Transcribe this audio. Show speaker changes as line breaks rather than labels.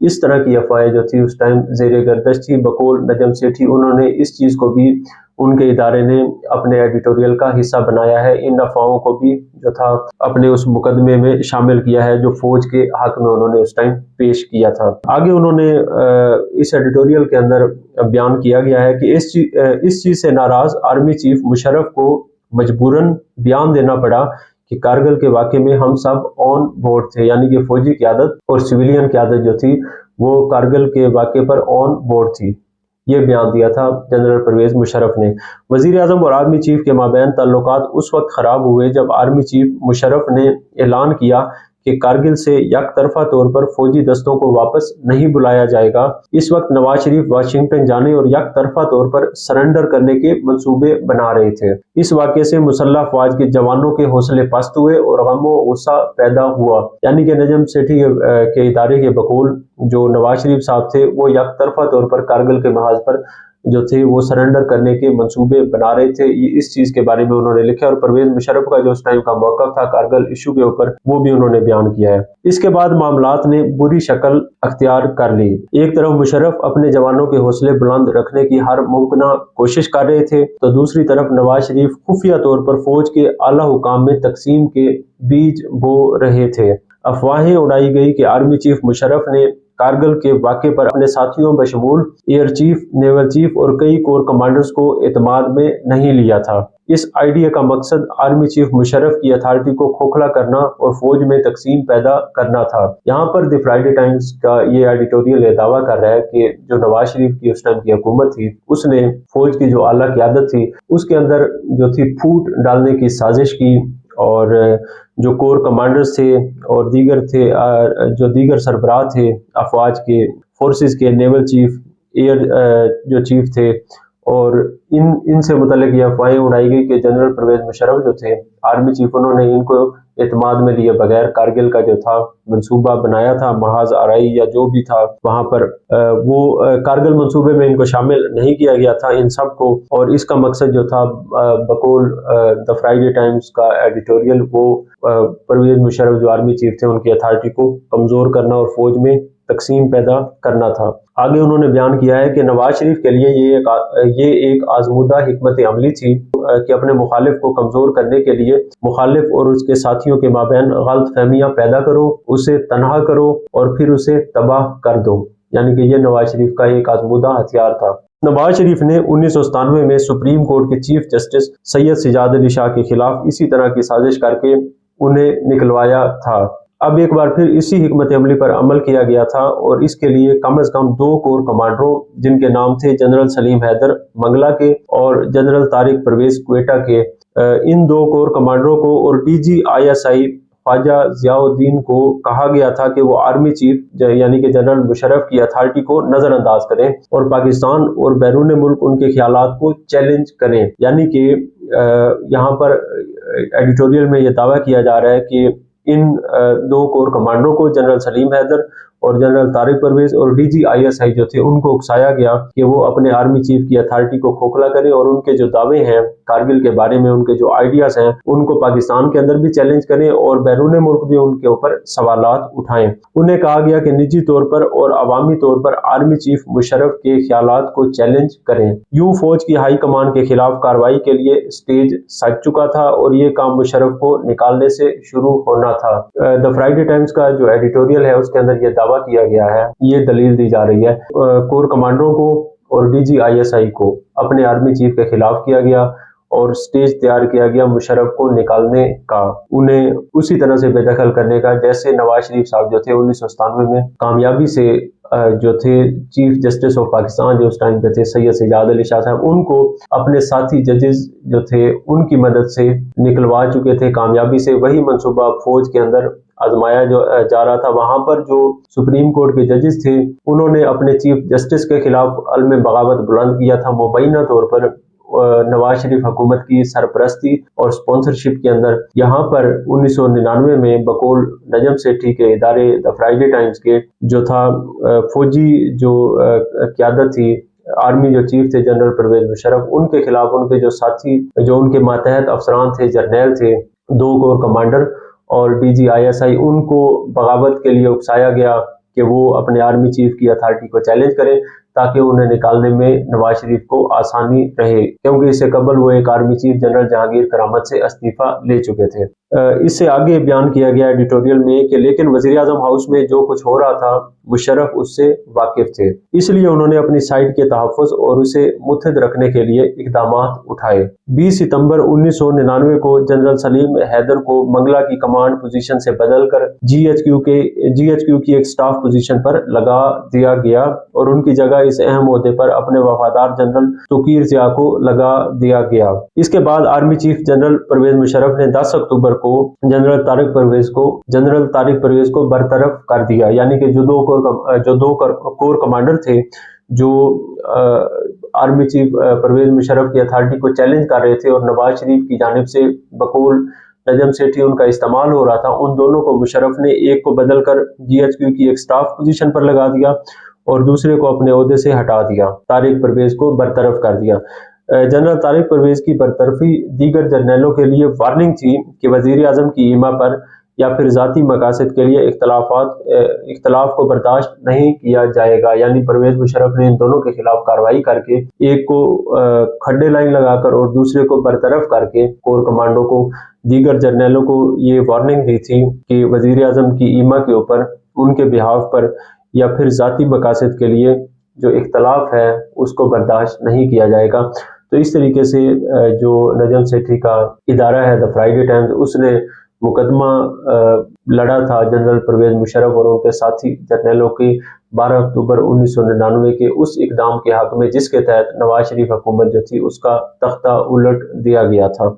اس طرح کی افواہیں جو تھی اس ٹائم زیر گردش تھی۔ بقول نجم سیٹھی انہوں نے اس چیز کو بھی ان کے ادارے نے اپنے ایڈیٹوریل کا حصہ بنایا ہے، ان افواہوں کو بھی جو تھا اپنے اس مقدمے میں شامل کیا ہے جو فوج کے حق میں انہوں نے اس ٹائم پیش کیا تھا۔ آگے انہوں نے اس ایڈیٹوریل کے اندر بیان کیا گیا ہے کہ اس چیز سے ناراض آرمی چیف مشرف کو مجبوراً بیان دینا پڑا کہ کارگل کے واقعے میں ہم سب آن بورڈ تھے، یعنی کہ فوجی قیادت اور سویلین قیادت جو تھی وہ کارگل کے واقعے پر آن بورڈ تھی۔ یہ بیان دیا تھا جنرل پرویز مشرف نے۔ وزیر اعظم اور آرمی چیف کے مابین تعلقات اس وقت خراب ہوئے جب آرمی چیف مشرف نے اعلان کیا کہ کارگل سے یک طرفہ طور پر فوجی دستوں کو واپس نہیں بلایا جائے گا۔ اس وقت نواز شریف واشنگٹن جانے اور یک طرفہ طور پر سرنڈر کرنے کے منصوبے بنا رہے تھے۔ اس واقعے سے مسلح افواج کے جوانوں کے حوصلے پست ہوئے اور غم و غصہ پیدا ہوا، یعنی کہ نجم سیٹھی کے ادارے کے بقول جو نواز شریف صاحب تھے وہ یک طرفہ طور پر کارگل کے محاذ پر جو تھے وہ سرنڈر کرنے کے منصوبے بنا رہے تھے۔ اس چیز کے بارے میں انہوں نے لکھا اور پرویز مشرف کا جو اس ٹائم کا موقف تھا کارگل ایشو کے اوپر وہ بھی انہوں نے بیان کیا ہے۔ اس کے بعد معاملات نے بری شکل اختیار کر لی۔ ایک طرف مشرف اپنے جوانوں کے حوصلے بلند رکھنے کی ہر ممکنہ کوشش کر رہے تھے تو دوسری طرف نواز شریف خفیہ طور پر فوج کے اعلیٰ حکام میں تقسیم کے بیج بو رہے تھے۔ افواہیں اڑائی گئی کہ آرمی چیف مشرف نے کارگل کے واقعے پر اپنے ساتھیوں بشمول ایئر چیف، نیول چیف اور کئی کور کمانڈرز کو اعتماد میں نہیں لیا تھا۔ اس آئیڈیا کا مقصد آرمی چیف مشرف کی اتھارٹی کو کھوکھلا کرنا اور فوج میں تقسیم پیدا کرنا تھا۔ یہاں پر دی فرائیڈے ٹائمز کا یہ ایڈیٹوریل یہ دعویٰ کر رہا ہے کہ جو نواز شریف کی اس ٹائم کی حکومت تھی اس نے فوج کی جو اعلیٰ قیادت تھی اس کے اندر جو تھی پھوٹ ڈالنے کی سازش کی، اور جو کور کمانڈرز تھے اور جو دیگر سربراہ تھے افواج کے، فورسز کے، نیول چیف، ایئر جو چیف تھے، اور ان سے متعلق یہ افواہیں اڑائی گئی کہ جنرل پرویز مشرف جو تھے آرمی چیف انہوں نے ان کو اعتماد میں لیے بغیر کارگل کا جو تھا منصوبہ بنایا تھا، محاذ آرائی یا جو بھی تھا وہاں پر وہ کارگل منصوبے میں ان کو شامل نہیں کیا گیا تھا ان سب کو، اور اس کا مقصد جو تھا بقول دا فرائیڈے ٹائمز کا ایڈیٹوریل وہ پرویز مشرف جو آرمی چیف تھے ان کی اتھارٹی کو کمزور کرنا اور فوج میں تقسیم پیدا کرنا تھا۔ آگے انہوں نے بیان کیا ہے کہ نواز شریف کے لیے یہ ایک آزمودہ حکمت عملی تھی کہ اپنے مخالف کو کمزور کرنے کے لیے مخالف اور اس کے ساتھیوں کے مابین غلط فہمیاں پیدا کرو، اسے تنہا کرو اور پھر اسے تباہ کر دو، یعنی کہ یہ نواز شریف کا ایک آزمودہ ہتھیار تھا۔ نواز شریف نے 1997 میں سپریم کورٹ کے چیف جسٹس سید سجاد علی شاہ کے خلاف اسی طرح کی سازش کر کے انہیں نکلوایا تھا۔ اب ایک بار پھر اسی حکمت عملی پر عمل کیا گیا تھا اور اس کے لیے کم از کم 2 کور کمانڈروں جن کے نام تھے جنرل سلیم حیدر منگلا کے اور جنرل طارق پرویز کوئٹہ کے، ان 2 کور کمانڈروں کو اور ڈی جی ISI خواجہ ضیاء الدین کو کہا گیا تھا کہ وہ آرمی چیف یعنی کہ جنرل مشرف کی اتھارٹی کو نظر انداز کریں اور پاکستان اور بیرون ملک ان کے خیالات کو چیلنج کریں، یعنی کہ یہاں پر ایڈیٹوریل میں یہ دعویٰ کیا جا رہا ہے کہ ان 2 کور کمانڈروں کو جنرل سلیم حیدر اور جنرل طارق پرویز اور ڈی جی ISI جو تھے ان کو اکسایا گیا کہ وہ اپنے آرمی چیف کی اتھارٹی کو کھوکھلا کریں اور ان کے جو دعوے ہیں کارگل کے بارے میں، ان کے جو آئیڈیاز ہیں ان کو پاکستان کے اندر بھی چیلنج کریں اور بیرون ملک بھی ان کے اوپر سوالات اٹھائیں۔ انہیں کہا گیا کہ نجی طور پر اور عوامی طور پر آرمی چیف مشرف کے خیالات کو چیلنج کریں۔ یوں فوج کی ہائی کمان کے خلاف کارروائی کے لیے سٹیج سج چکا تھا اور یہ کام مشرف کو نکالنے سے شروع ہونا تھا۔ دا فرائیڈے ٹائمز کا جو ایڈیٹوریل ہے اس کے اندر یہ دعویٰ کیا گیا ہے، یہ دلیل دی جا رہی ہے کور کمانڈروں کو اور ڈی جی ISI کو اپنے آرمی چیف کے خلاف کیا گیا اور سٹیج تیار کیا گیا مشرف کو نکالنے کا، انہیں اسی طرح سے بے دخل کرنے کا جیسے نواز شریف صاحب جو تھے 1997 میں کامیابی سے جو تھے چیف جسٹس آف پاکستان جو اس ٹائم پہ تھے سید سجاد علی شاہ صاحب، ان کو اپنے ساتھی ججز جو تھے ان کی مدد سے نکلوا چکے تھے کامیابی سے۔ وہی منصوبہ فوج کے اندر آزمایا جا رہا تھا۔ وہاں پر جو سپریم کورٹ کے ججز تھے انہوں نے اپنے چیف جسٹس کے خلاف علم بغاوت بلند کیا تھا، مبینہ طور پر نواز شریف حکومت کی سرپرستی اور سپانسرشپ کے اندر۔ یہاں پر 1999 میں بقول نجم سیٹھی کے ادارے دا فرائیڈے ٹائمز کے جو تھا فوجی جو قیادت تھی، آرمی جو چیف تھے جنرل پرویز مشرف، ان کے خلاف ان کے جو ساتھی جو ان کے ماتحت افسران تھے، جرنیل تھے، 2 کور کمانڈر اور ڈی جی ISI، ان کو بغاوت کے لیے اکسایا گیا کہ وہ اپنے آرمی چیف کی اتھارٹی کو چیلنج کریں تاکہ انہیں نکالنے میں نواز شریف کو آسانی رہے، کیونکہ اس سے قبل وہ ایک آرمی چیف جنرل جہانگیر کرامت سے استعفیٰ لے چکے تھے۔ اس سے آگے بیان کیا گیا ایڈیٹوریل میں کہ لیکن وزیر اعظم ہاؤس میں جو کچھ ہو رہا تھا مشرف اس سے واقف تھے، اس لیے انہوں نے اپنی سائٹ کے تحفظ اور اسے متحد رکھنے کے لیے اقدامات اٹھائے۔ 20 ستمبر 1999 کو جنرل سلیم حیدر کو منگلا کی کمانڈ پوزیشن سے بدل کر جی ایچ کیو کی ایک سٹاف پوزیشن پر لگا دیا گیا اور ان کی جگہ اس اہم عہدے پر اپنے وفادار جنرل توقیر ضیاء کو لگا دیا گیا۔ اس کے بعد army chief general Pervez Musharraf نے 10 اکتوبر کو جنرل طارق پرویز کو برطرف کر دیا، یعنی کہ جو دو کور کمانڈر تھے جو آرمی چیف پرویز مشرف کی اتھارٹی کو چیلنج کر رہے تھے اور نواز شریف کی جانب سے بقول نجم سیٹھی ان کا استعمال ہو رہا تھا، ان دونوں کو مشرف نے ایک کو بدل کر جی ایچ کیو کی ایک سٹاف پوزیشن پر لگا دیا اور دوسرے کو اپنے عہدے سے ہٹا دیا، طارق پرویز کو برطرف کر دیا۔ جنرل طارق پرویز کی برطرفی دیگر جرنیلوں کے لیے وارننگ تھی کہ وزیر اعظم کی ایما پر یا پھر ذاتی مقاصد کے لیے اختلاف کو برداشت نہیں کیا جائے گا، یعنی پرویز مشرف نے ان دونوں کے خلاف کارروائی کر کے ایک کو کھڈے لائن لگا کر اور دوسرے کو برطرف کر کے کور کمانڈو کو دیگر جرنیلوں کو یہ وارننگ دی تھی کہ وزیر اعظم کی ایما کے اوپر ان کے بہاف پر یا پھر ذاتی مقاصد کے لیے جو اختلاف ہے اس کو برداشت نہیں کیا جائے گا۔ تو اس طریقے سے جو نجم سیٹھی کا ادارہ ہے دی فرائیڈے ٹائمز، اس نے مقدمہ لڑا تھا جنرل پرویز مشرف اور ان کے ساتھی جرنیلوں کی 12 اکتوبر 1999 کے اس اقدام کے حق میں جس کے تحت نواز شریف حکومت جو تھی اس کا تختہ الٹ دیا گیا تھا۔